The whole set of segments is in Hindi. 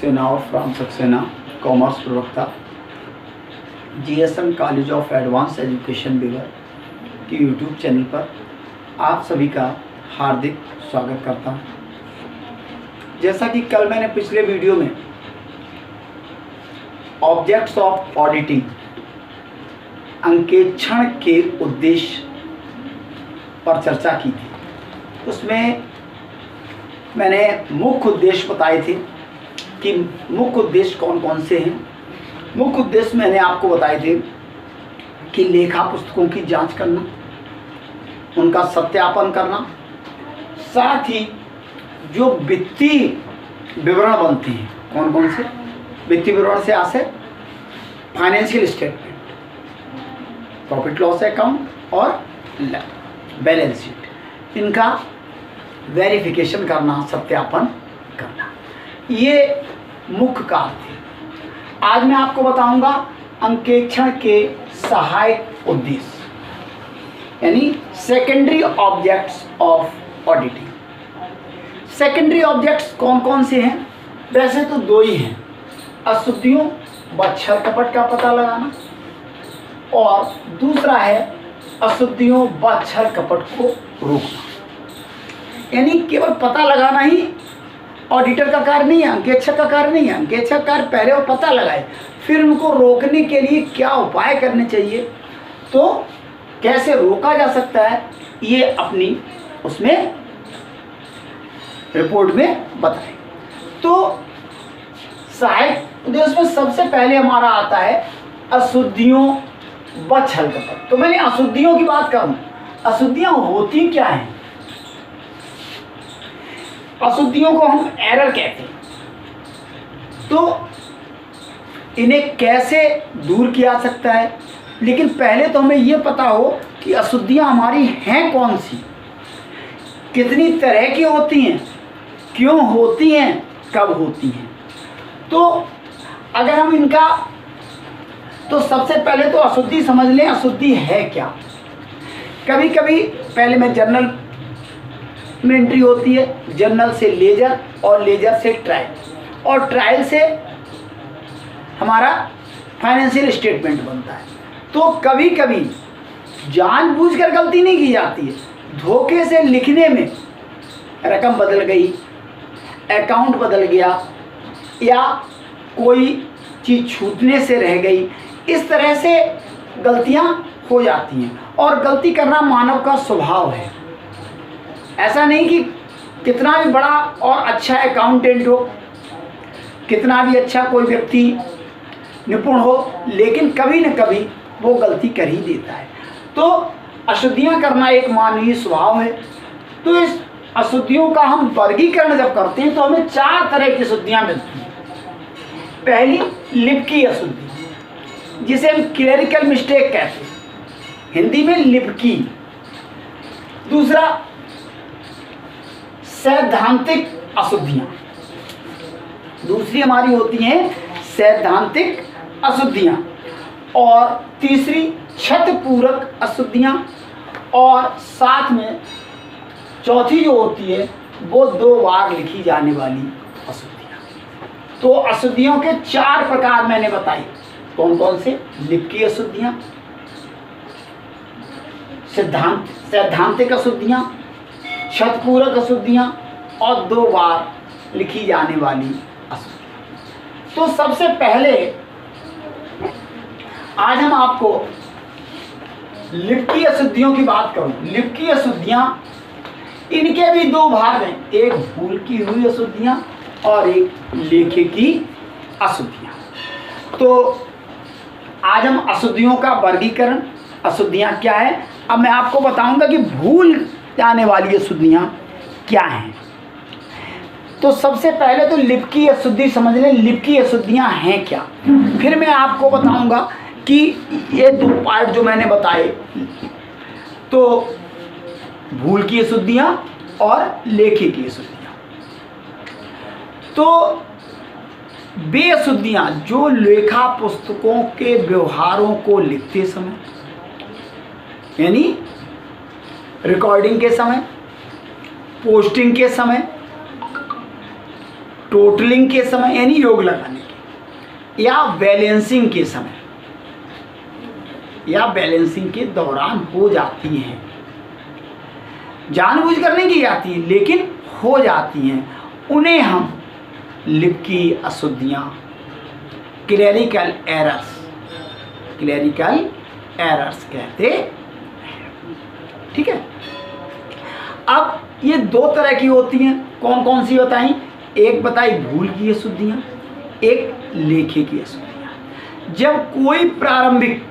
सक्सेना और फ्राम सक्सेना कॉमर्स प्रवक्ता GSM college of advance education बिगर की यूट्यूब चैनल पर आप सभी का हार्दिक स्वागत करता हूँ। जैसा कि कल मैंने पिछले वीडियो में ऑब्जेक्ट्स ऑफ ऑडिटिंग अंकेक्षण के उद्देश्य पर चर्चा की थी, उसमें मैंने मुख्य उद्देश्य बताए थे कि मुख्य उद्देश्य कौन कौन से हैं। मुख्य उद्देश्य मैंने आपको बताए थे कि लेखा पुस्तकों की जांच करना, उनका सत्यापन करना, साथ ही जो वित्तीय विवरण बनते हैं कौन कौन से वित्तीय विवरण से आशय financial statement, profit loss account और बैलेंस शीट, इनका वेरिफिकेशन करना, सत्यापन करना, ये मुख्य कार्य थे। आज मैं आपको बताऊंगा अंकेक्षण के सहायक उद्देश्य यानी secondary objects of auditing. Secondary objects कौन कौन से हैं? वैसे तो दो ही हैं, अशुद्धियों व छल कपट का पता लगाना और दूसरा है अशुद्धियों व छल कपट को रोकना। यानी केवल पता लगाना ही ऑडिटर का कार्य नहीं है, अंकेक्षक का कार्य नहीं है। अंकेक्षक कार्य पहले वो पता लगाए, फिर उनको रोकने के लिए क्या उपाय करने चाहिए, तो कैसे रोका जा सकता है, ये अपनी उसमें रिपोर्ट में बताएं। तो सहायक उद्देश्य में सबसे पहले हमारा आता है अशुद्धियों व छल कपट। तो मैंने अशुद्धियों की बात करूं, अशुद्धियां होती क्या हैं? अशुद्धियों को हम एरर कहते हैं। तो इन्हें कैसे दूर किया जा सकता है, लेकिन पहले तो हमें ये पता हो कि अशुद्धियां हमारी हैं कौन सी, कितनी तरह की होती हैं, क्यों होती हैं, कब होती हैं। तो अगर हम इनका तो सबसे पहले तो अशुद्धि समझ लें, अशुद्धि है क्या। कभी कभी पहले में जर्नल में एंट्री होती है, जर्नल से लेजर और लेजर से ट्रायल और ट्रायल से हमारा फाइनेंशियल स्टेटमेंट बनता है। तो कभी कभी जानबूझकर गलती नहीं की जाती है, धोखे से लिखने में रकम बदल गई, अकाउंट बदल गया या कोई चीज़ छूटने से रह गई, इस तरह से गलतियां हो जाती हैं। और गलती करना मानव का स्वभाव है। ऐसा नहीं कि कितना भी बड़ा और अच्छा अकाउंटेंट हो, कितना भी अच्छा कोई व्यक्ति निपुण हो, लेकिन कभी न कभी वो गलती कर ही देता है। तो अशुद्धियां करना एक मानवीय स्वभाव है। तो इस अशुद्धियों का हम वर्गीकरण जब करते हैं तो हमें 4 तरह की अशुद्धियां मिलती हैं। पहली लिप की अशुद्धि, जिसे हम क्लेरिकल मिस्टेक कहते हैं, हिंदी में लिप की। दूसरा सैद्धांतिक अशुद्धियां, दूसरी हमारी होती हैं सैद्धांतिक अशुद्धियां। और तीसरी क्षतिपूरक अशुद्धियां, और साथ में चौथी जो होती है वो 2 बार लिखी जाने वाली अशुद्धियां। तो अशुद्धियों के 4 प्रकार मैंने बताए, कौन कौन से? लिप की अशुद्धियां, सैद्धांतिक अशुद्धियां, क्षतिपूरक अशुद्धियां और 2 बार लिखी जाने वाली अशुद्धियां। तो सबसे पहले आज हम आपको लिप की अशुद्धियों की बात करूं। लिप की अशुद्धियां, इनके भी 2 भाग हैं, एक भूल की हुई अशुद्धियां और एक लेखे की अशुद्धियां। तो आज हम अशुद्धियों का वर्गीकरण, अशुद्धियां क्या है, अब मैं आपको बताऊंगा कि भूल जाने वाली अशुद्धियां क्या हैं। तो सबसे पहले तो लिप की अशुद्धि समझ लें, लिप की अशुद्धियां हैं क्या। फिर मैं आपको बताऊंगा कि ये 2 पार्ट जो मैंने बताए, तो भूल की अशुद्धियां और लेखे की अशुद्धियां। तो वे अशुद्धियां जो लेखा पुस्तकों के व्यवहारों को लिखते समय, यानी रिकॉर्डिंग के समय, पोस्टिंग के समय टोटलिंग के समय यानी योग लगाने के, या बैलेंसिंग के समय या बैलेंसिंग के दौरान हो जाती हैं। जानबूझ कर नहीं की जाती लेकिन हो जाती हैं, उन्हें हम लिप की अशुद्धियाँ, क्लेरिकल एरर्स कहते हैं। ठीक है। अब ये दो तरह की होती हैं, कौन कौन सी बताई? एक बताई भूल की अशुद्धियाँ, एक लेखे की अशुद्धियाँ। जब कोई प्रारंभिक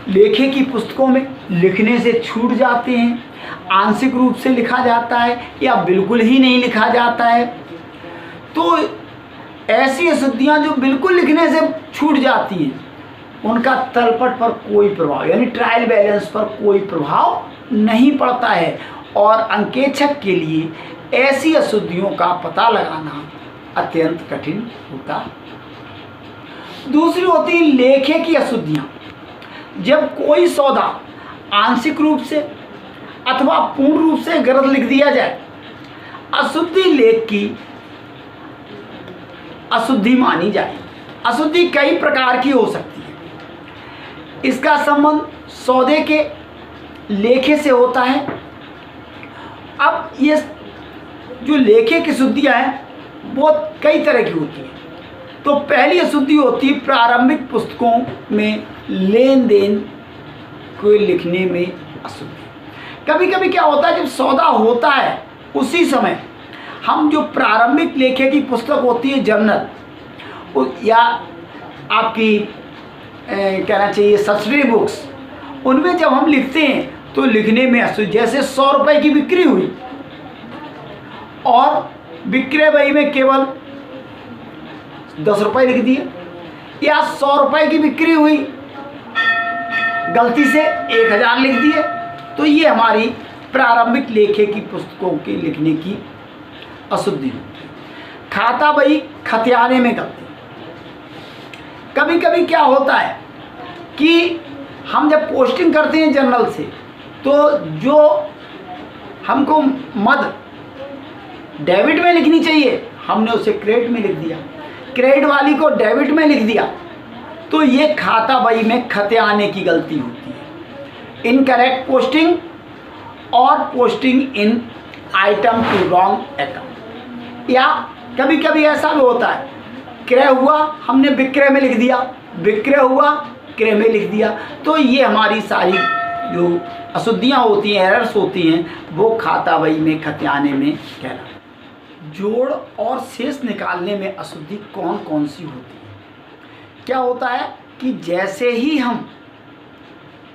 लेखे की पुस्तकों में लिखने से छूट जाते हैं, आंशिक रूप से लिखा जाता है या बिल्कुल ही नहीं लिखा जाता है, तो ऐसी अशुद्धियाँ जो बिल्कुल लिखने से छूट जाती हैं उनका तलपट पर कोई प्रभाव यानी ट्रायल बैलेंस पर कोई प्रभाव नहीं पड़ता है, और अंकेक्षक के लिए ऐसी अशुद्धियों का पता लगाना अत्यंत कठिन होता है। दूसरी होती है लेखे की अशुद्धियाँ। जब कोई सौदा आंशिक रूप से अथवा पूर्ण रूप से गलत लिख दिया जाए, अशुद्धि लेख की अशुद्धि मानी जाए। अशुद्धि कई प्रकार की हो सकती है। इसका संबंध सौदे के लेखे से होता है। अब ये जो लेखे की अशुद्धियाँ हैं वो कई तरह की होती हैं। तो पहली अशुद्धि होती है प्रारंभिक पुस्तकों में लेन देन को लिखने में अशुद्धि। कभी कभी क्या होता है, जब सौदा होता है उसी समय हम जो प्रारंभिक लेखे की पुस्तक होती है जर्नल या आपकी कहना चाहिए सब्सिडी बुक्स, उनमें जब हम लिखते हैं तो लिखने में अशुद्धि। जैसे 100 रुपये की बिक्री हुई और विक्रय बही में केवल 10 रुपये लिख दिए, या 100 रुपये की बिक्री हुई गलती से 1000 लिख दिए, तो ये हमारी प्रारंभिक लेखे की पुस्तकों के लिखने की अशुद्धि होती है। खाता बही खतियाने में गलती। कभी कभी क्या होता है कि हम जब पोस्टिंग करते हैं जर्नल से, तो जो हमको मद डेबिट में लिखनी चाहिए हमने उसे क्रेडिट में लिख दिया, क्रेडिट वाली को डेबिट में लिख दिया, तो ये खाता बही में खतियाने की गलती होती है। इनकरेक्ट पोस्टिंग और posting in item to wrong account. या कभी कभी ऐसा भी होता है, क्रय हुआ हमने विक्रय में लिख दिया, विक्रय हुआ क्रय में लिख दिया, तो ये हमारी सारी जो अशुद्धियाँ होती हैं, एरर्स होती हैं, वो खाता बही में खतियाने में कहलाती है। जोड़ और शेष निकालने में अशुद्धि कौन कौन सी होती है? क्या होता है कि जैसे ही हम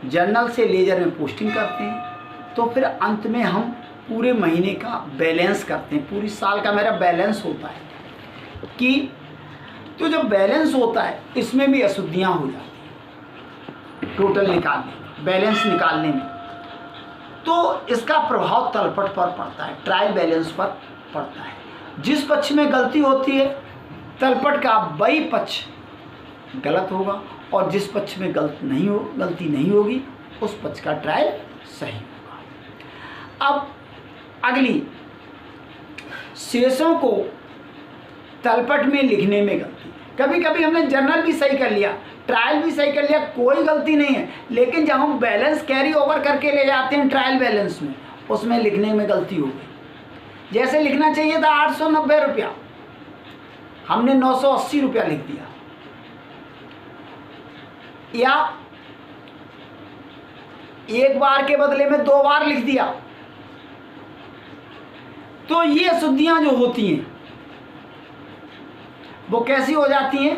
जर्नल से लेजर में पोस्टिंग करते हैं तो फिर अंत में हम पूरे महीने का बैलेंस करते हैं, पूरी साल का मेरा बैलेंस होता है कि तो जब बैलेंस होता है इसमें भी अशुद्धियाँ हो जाती हैं टोटल निकालने, बैलेंस निकालने में। तो इसका प्रभाव तलपट पर पड़ता है, ट्रायल बैलेंस पर पड़ता है। जिस पक्ष में गलती होती है तलपट का वही पक्ष गलत होगा, और जिस पक्ष में गलती नहीं होगी उस पक्ष का ट्रायल सही होगा। अब अगली, शेषों को तलपट में लिखने में गलती। कभी कभी हमने जर्नल भी सही कर लिया, ट्रायल भी सही कर लिया, कोई गलती नहीं है, लेकिन जब हम बैलेंस कैरी ओवर करके ले जाते हैं ट्रायल बैलेंस में, उसमें लिखने में गलती हो गई। जैसे लिखना चाहिए था 890 रुपया, हमने 980 रुपया लिख दिया, या एक बार के बदले में 2 बार लिख दिया। तो ये अशुद्धियां जो होती हैं वो कैसी हो जाती हैं?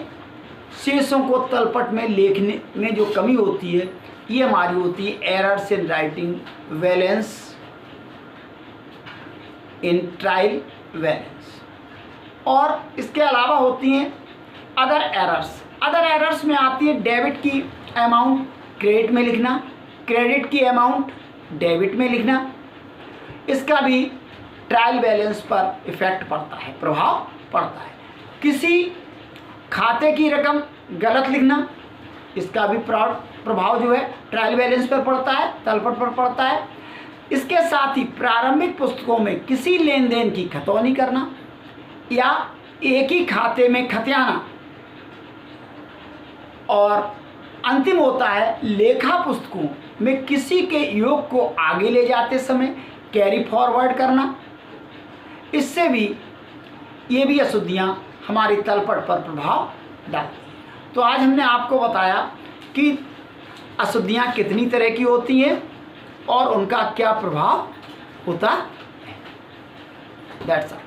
शेषों को तलपट में लिखने में जो कमी होती है ये हमारी होती है errors in writing balance in trial balance. और इसके अलावा होती हैं अदर एरर्स। अदर एरर्स में आती है डेबिट की अमाउंट क्रेडिट में लिखना, क्रेडिट की अमाउंट डेबिट में लिखना। इसका भी ट्रायल बैलेंस पर इफेक्ट पड़ता है, प्रभाव पड़ता है। किसी खाते की रकम गलत लिखना, इसका भी प्रभाव जो है ट्रायल बैलेंस पर पड़ता है, तलपट पर पड़ता है। इसके साथ ही प्रारंभिक पुस्तकों में किसी लेन देन की खतौनी करना या एक ही खाते में खतियाना, और अंतिम होता है लेखा पुस्तकों में किसी के योग को आगे ले जाते समय कैरी फॉरवर्ड करना। इससे भी ये भी अशुद्धियाँ हमारी तलपट पर प्रभाव डालती हैं। तो आज हमने आपको बताया कि अशुद्धियाँ कितनी तरह की होती हैं और उनका क्या प्रभाव होता है। That's all.